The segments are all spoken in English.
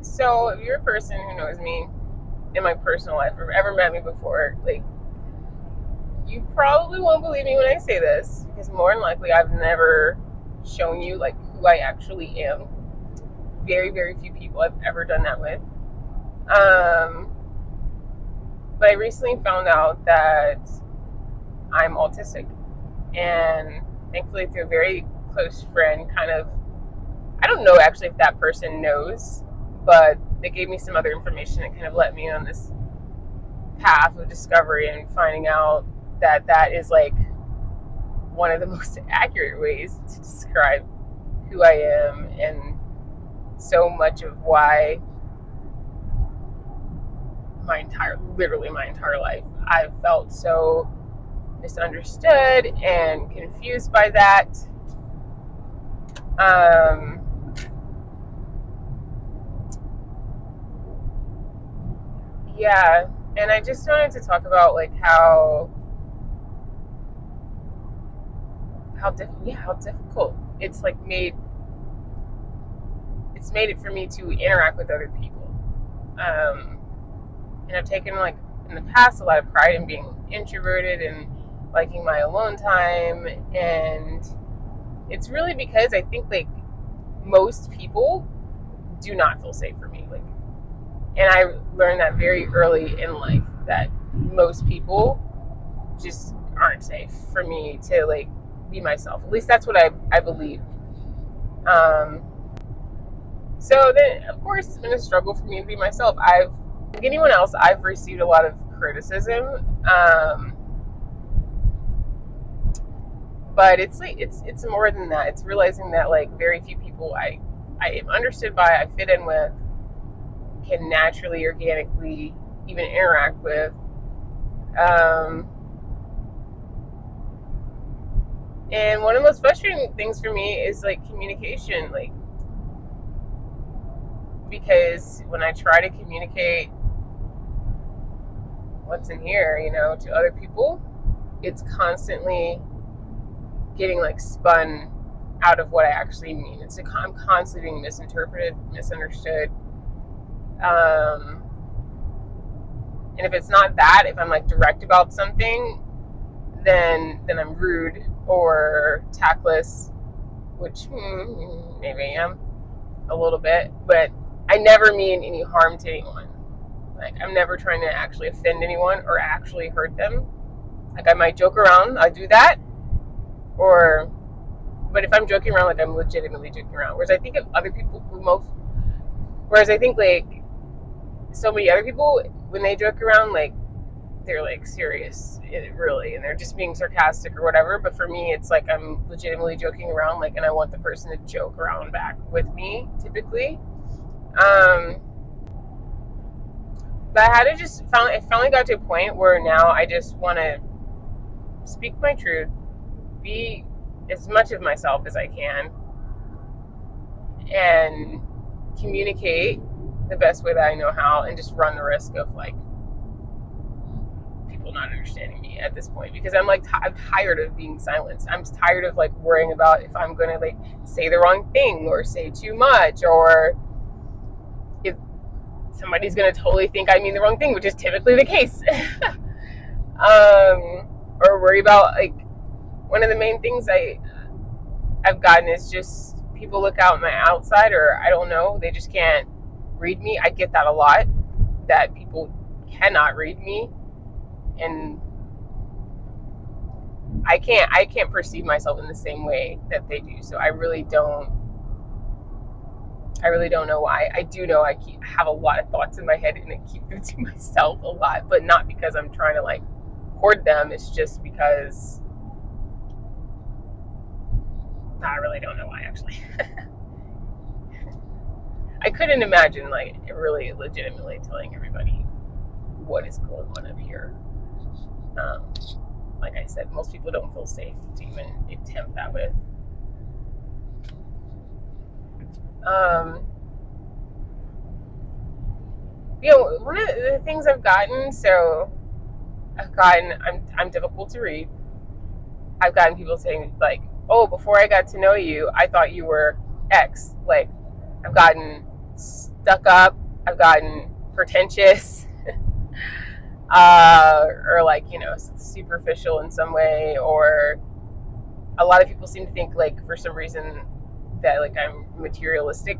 So if you're a person who knows me in my personal life or ever met me before, like, you probably won't believe me when I say this, because more than likely I've never shown you like who I actually am. Very, very few people I've ever done that with. But I recently found out that I'm autistic, and thankfully through a very close friend, kind of, I don't know actually if that person knows, but they gave me some other information that kind of let me on this path of discovery and finding out that that is like one of the most accurate ways to describe who I am, and so much of why literally my entire life, I've felt so misunderstood and confused by that. Yeah, and I just wanted to talk about like how difficult it's made it for me to interact with other people. And I've taken, like, in the past, a lot of pride in being introverted and liking my alone time, and it's really because I think like most people do not feel safe for me. Like, and I learned that very early in life that most people just aren't safe for me to like be myself. At least that's what I believe. Um, so then, of course, it's been a struggle for me to be myself. Like anyone else, I've received a lot of criticism, but it's like it's more than that. It's realizing that like very few people I am understood by, I fit in with, can naturally, organically even interact with. And one of the most frustrating things for me is like communication, like, because when I try to communicate what's in here, to other people, it's constantly getting like spun out of what I actually mean. I'm constantly being misinterpreted, misunderstood. And if it's not that, if I'm like direct about something, then I'm rude or tactless, which maybe I am a little bit, but I never mean any harm to anyone. Like, I'm never trying to actually offend anyone or actually hurt them. Like, I might joke around, I do that, but if I'm joking around, like, I'm legitimately joking around. Whereas I think of other people whereas I think like so many other people, when they joke around, like, they're like serious, really, and they're just being sarcastic or whatever. But for me, it's like I'm legitimately joking around, like, and I want the person to joke around back with me, typically. But I finally got to a point where now I just want to speak my truth, be as much of myself as I can, and communicate the best way that I know how, and just run the risk of like people not understanding me at this point, because I'm like I'm tired of being silenced. I'm tired of like worrying about if I'm gonna like say the wrong thing or say too much, or if somebody's gonna totally think I mean the wrong thing, which is typically the case. Or worry about like one of the main things I've gotten is just people look out my outside, or I don't know, they just can't read me. I get that a lot, that people cannot read me, and I can't perceive myself in the same way that they do. So I really don't know why. I do know I have a lot of thoughts in my head, and I keep them to myself a lot, but not because I'm trying to like hoard them. It's just because I really don't know why, actually. I couldn't imagine like really legitimately telling everybody what is going on up here. Like I said, most people don't feel safe to even attempt that with. One of the things I'm difficult to read. I've gotten people saying like, "Oh, before I got to know you, I thought you were X." Like, I've gotten stuck up. I've gotten pretentious, or like, superficial in some way. Or a lot of people seem to think, like, for some reason that, like, I'm materialistic.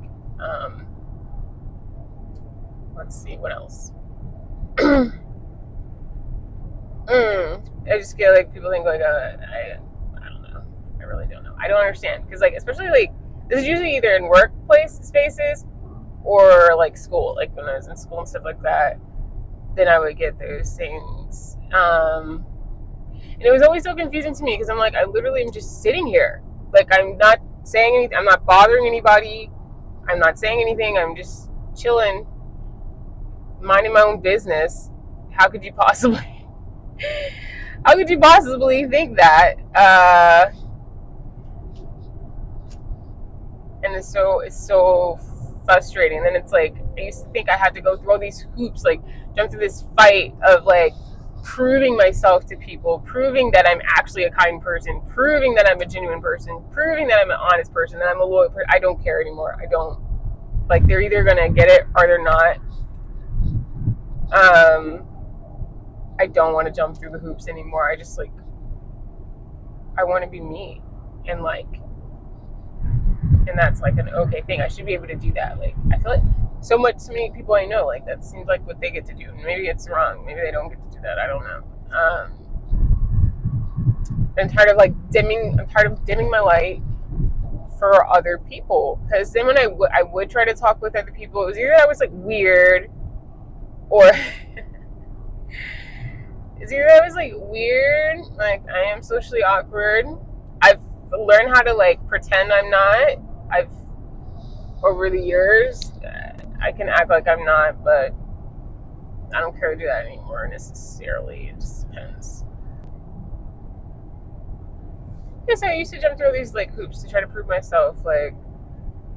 Let's see, what else? I just feel like people think, like, I don't know. I really don't know. I don't understand. Because, like, especially, like, this is usually either in workplace spaces or, like, school. Like, when I was in school and stuff like that, then I would get those things. And it was always so confusing to me because I'm like, I literally am just sitting here. Like, I'm not saying anything. I'm not bothering anybody. I'm not saying anything. I'm just chilling, minding my own business. How could you possibly think that? And it's so frustrating. Then it's like, I used to think I had to go through all these hoops, like jump through this fight of, like, proving myself to people, proving that I'm actually a kind person, proving that I'm a genuine person, proving that I'm an honest person, that I'm a loyal person. I don't care anymore. I don't, like, they're either gonna get it or they're not. I don't want to jump through the hoops anymore. I just, like, I want to be me, and, like, and that's, like, an okay thing. I should be able to do that. Like, I feel like so many people I know, like, that seems like what they get to do. Maybe it's wrong. Maybe they don't get to do that. I don't know. I'm tired of, like, dimming my light for other people. Because then when I would try to talk with other people, it was either I was, like, weird, or like, I am socially awkward. I've learned how to, like, pretend I'm not. Over the years, I can act like I'm not, but I don't care to do that anymore necessarily. It just depends. Yeah, so I used to jump through these, like, hoops to try to prove myself. Like,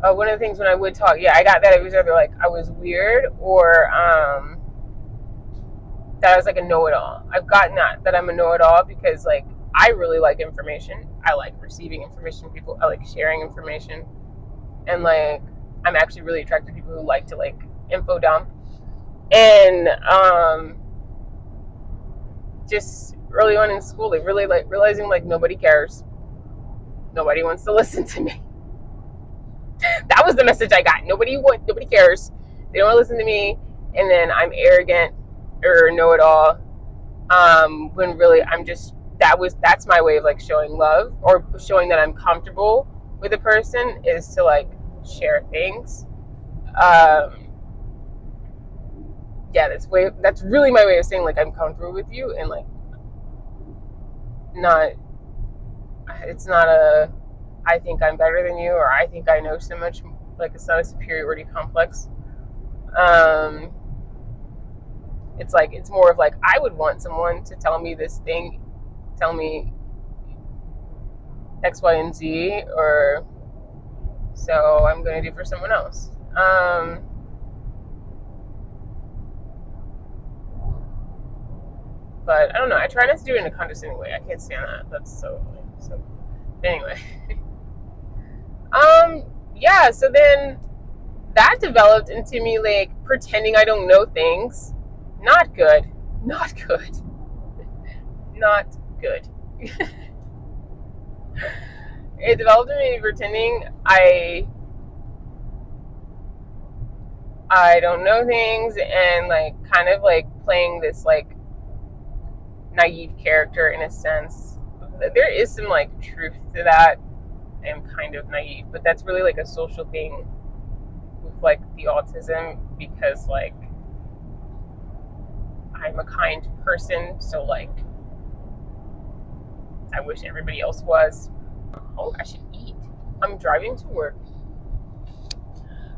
one of the things when I would talk, I got that it was either, like, I was weird, or that I was, like, a know-it-all. I've gotten that I'm a know-it-all because, like, I really like information. I like receiving information from people. I like sharing information. And, like, I'm actually really attracted to people who like to, like, info dump. And just early on in school, like, really, like, realizing, like, nobody cares. Nobody wants to listen to me. That was the message I got. Nobody cares. They don't want to listen to me. And then I'm arrogant or know-it-all. When really I'm just, that's my way of, like, showing love or showing that I'm comfortable with a person, is to, like, share things. That's really my way of saying, like, I'm comfortable with you, and, like, it's not I think I'm better than you, or I think I know so much. Like, it's not a superiority complex. It's like, it's more of, like, I would want someone to tell me this thing, tell me X, Y, and Z, or so I'm going to do for someone else. But I don't know. I try not to do it in a condescending way. I can't stand that. That's so annoying. So anyway, yeah. So then that developed into me, like, pretending I don't know things. Not good. Not good. Not good. It developed into me pretending I don't know things, and, like, kind of, like, playing this, like, naive character in a sense. There is some, like, truth to that. I am kind of naive, but that's really, like, a social thing with, like, the autism, because, like, I'm a kind person, so, like, I wish everybody else was. Oh, I should eat. I'm driving to work.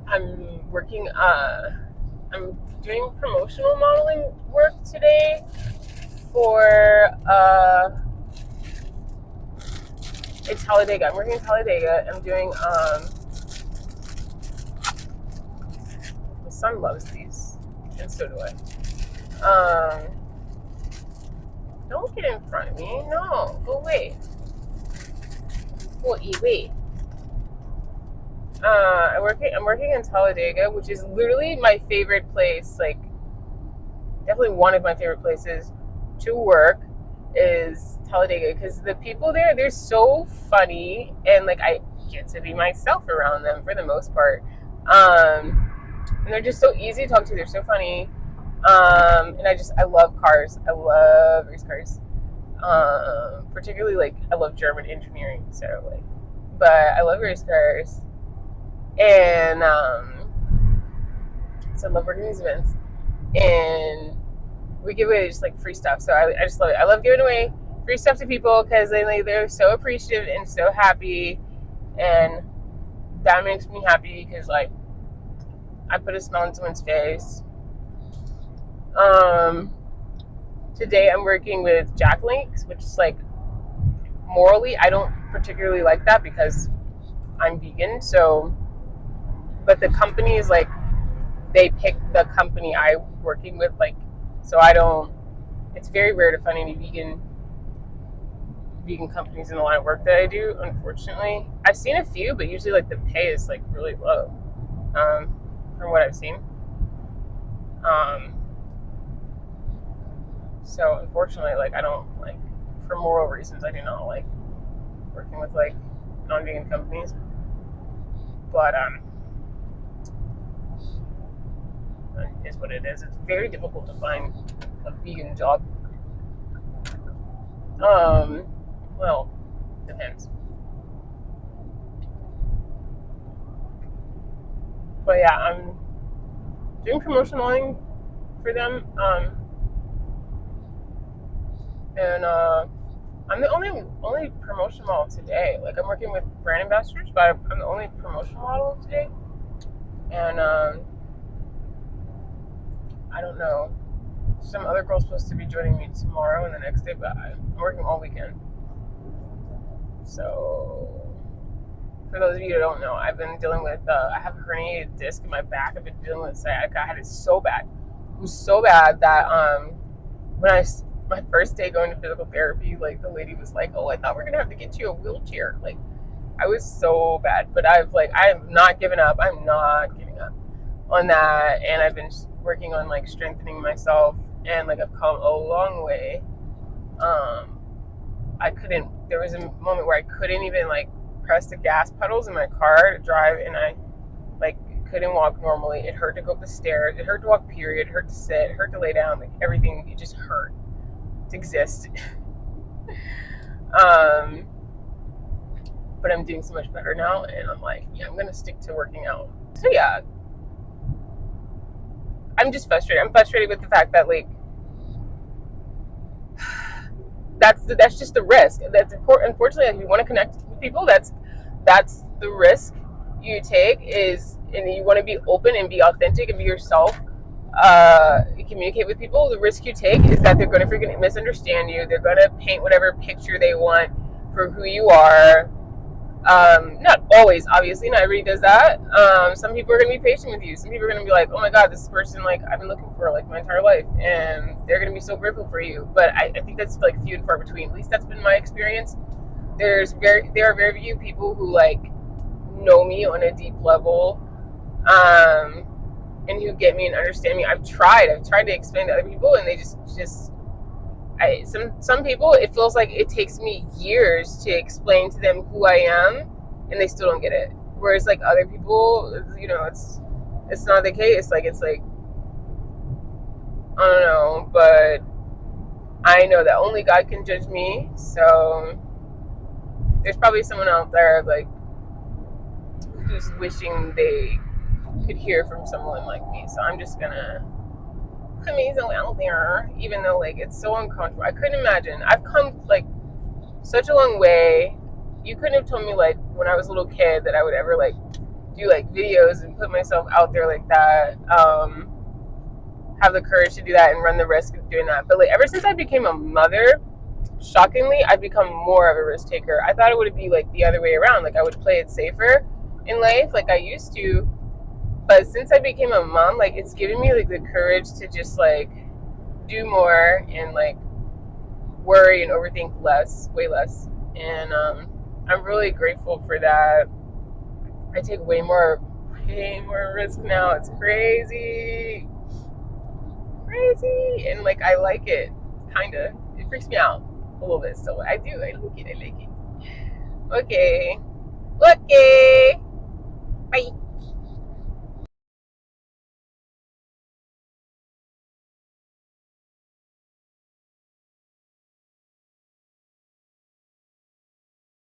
I'm working, I'm doing promotional modeling work today for, it's Talladega. I'm working in Talladega. I'm doing, my son loves these, and so do I. Don't get in front of me. No, go away. Wait. I'm working in Talladega, which is literally my favorite place. Like, definitely one of my favorite places to work is Talladega because the people there, they're so funny, and like I get to be myself around them for the most part. And they're just so easy to talk to. They're so funny. And I love cars. I love race cars. Particularly like I love German engineering. So like, but I love race cars, and so I love working these events, and we give away just like free stuff. So I just love it. I love giving away free stuff to people because they're so appreciative and so happy, and that makes me happy because like I put a smile on someone's face. Um, Today I'm working with Jack Links, which is like morally I don't particularly like that because I'm vegan. So, but the company is like they pick the company I'm working with, like so I don't. It's very rare to find any vegan companies in the line of work that I do. Unfortunately, I've seen a few, but usually like the pay is like really low, from what I've seen. Um, so unfortunately, like I don't like for moral reasons I do not like working with like non-vegan companies. But it is what it is. It's very difficult to find a vegan job. Um, well, depends. But yeah, I'm doing promotion modeling for them. And I'm the only promotion model today. Like I'm working with brand ambassadors, but I'm the only promotion model today. And I don't know. Some other girl's supposed to be joining me tomorrow and the next day, but I'm working all weekend. So for those of you who don't know, I've been dealing with I have a herniated disc in my back. I've been dealing with sciatica. I had it so bad. It was so bad that when my first day going to physical therapy, like the lady was like, "Oh, I thought we are gonna have to get you a wheelchair." Like I was so bad, but I'm not giving up. I'm not giving up on that, and I've been working on like strengthening myself, and like I've come a long way. Um, I couldn't. There was a moment where I couldn't even like press the gas pedals in my car to drive, and I like couldn't walk normally. It hurt to go up the stairs. It hurt to walk. Period. It hurt to sit. It hurt to lay down. Like everything, it just hurt to exist. um, but I'm doing so much better now, and I'm like, yeah, I'm gonna stick to working out. So yeah, I'm just frustrated. I'm frustrated with the fact that like that's just the risk. That's important. Unfortunately, if you want to connect with people, that's the risk you take is, and you want to be open and be authentic and be yourself. Communicate with people. The risk you take is that they're going to freaking misunderstand you. They're going to paint whatever picture they want for who you are. Not always, obviously, not everybody does that. Some people are going to be patient with you. Some people are going to be like, oh my God, this person, like, I've been looking for, like, my entire life. And they're going to be so grateful for you. But I think that's, like, few and far between. At least that's been my experience. There are very few people who, like, know me on a deep level, and who get me and understand me. I've tried to explain to other people, and they just some people, it feels like it takes me years to explain to them who I am, and they still don't get it. Whereas like other people, it's not the case. Like it's like I don't know, but I know that only God can judge me. So there's probably someone out there like who's wishing they could hear from someone like me. So I'm just gonna put myself out there, even though like it's so uncomfortable. I couldn't imagine. I've come like such a long way. You couldn't have told me like when I was a little kid that I would ever like do like videos and put myself out there like that. Have the courage to do that and run the risk of doing that. But like ever since I became a mother, shockingly, I've become more of a risk taker. I thought it would be like the other way around. Like I would play it safer in life like I used to. But since I became a mom, like it's given me like the courage to just like do more and like worry and overthink less, way less. And I'm really grateful for that. I take way more risk now. It's crazy. Crazy. And like I like it, kinda. It freaks me out a little bit. So I do. I like it. Okay. Okay.